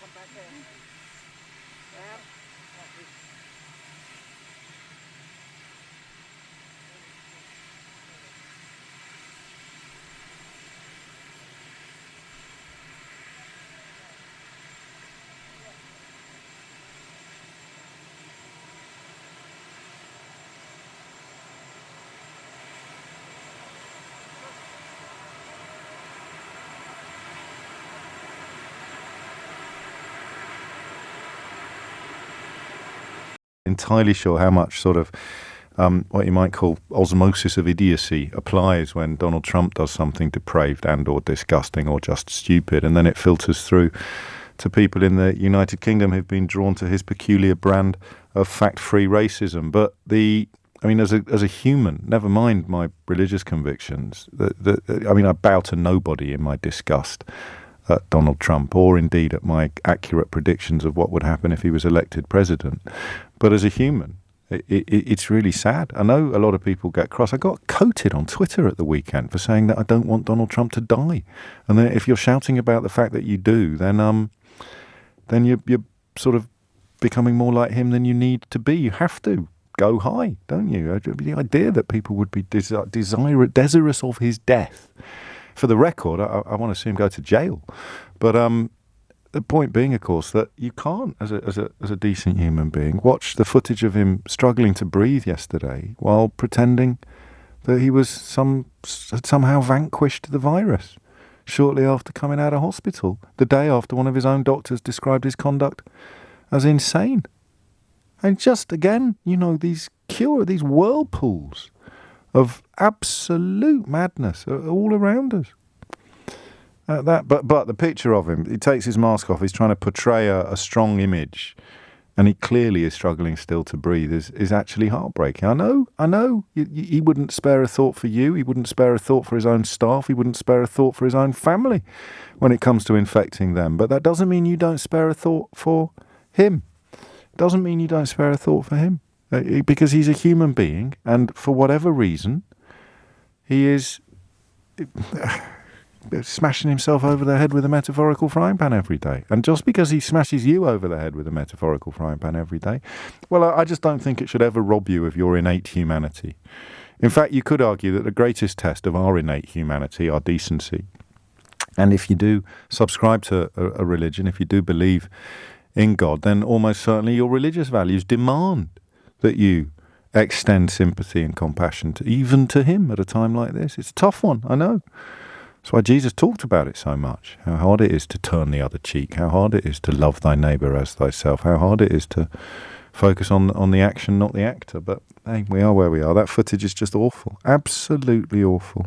Come back here. Sam? Entirely sure how much sort of what you might call osmosis of idiocy applies when Donald Trump does something depraved and or disgusting or just stupid, and then it filters through to people in the United Kingdom who've been drawn to his peculiar brand of fact-free racism. But as a human, never mind my religious convictions, I bow to nobody in my disgust at Donald Trump, or indeed at my accurate predictions of what would happen if he was elected president. But as a human, it's really sad. I know a lot of people get cross. I got quoted on Twitter at the weekend for saying that I don't want Donald Trump to die. And then if you're shouting about the fact that you do, then you're sort of becoming more like him than you need to be. You have to go high, don't you? The idea that people would be desirous of his death. For the record, I want to see him go to jail. But the point being, of course, that you can't, as a decent human being, watch the footage of him struggling to breathe yesterday while pretending that he was somehow vanquished the virus shortly after coming out of hospital, the day after one of his own doctors described his conduct as insane. And just, again, these whirlpools of absolute madness all around us. But the picture of him, he takes his mask off, he's trying to portray a strong image, and he clearly is struggling still to breathe, is actually heartbreaking. I know, he wouldn't spare a thought for you, he wouldn't spare a thought for his own staff, he wouldn't spare a thought for his own family when it comes to infecting them, but that doesn't mean you don't spare a thought for him. Doesn't mean you don't spare a thought for him. Because he's a human being, and for whatever reason, he is smashing himself over the head with a metaphorical frying pan every day. And just because he smashes you over the head with a metaphorical frying pan every day, well, I just don't think it should ever rob you of your innate humanity. In fact, you could argue that the greatest test of our innate humanity, our decency, and if you do subscribe to a religion, if you do believe in God, then almost certainly your religious values demand that you extend sympathy and compassion even to him at a time like this. It's a tough one, I know. That's why Jesus talked about it so much, how hard it is to turn the other cheek, how hard it is to love thy neighbour as thyself, how hard it is to focus on the action, not the actor. But hey, we are where we are. That footage is just awful, absolutely awful.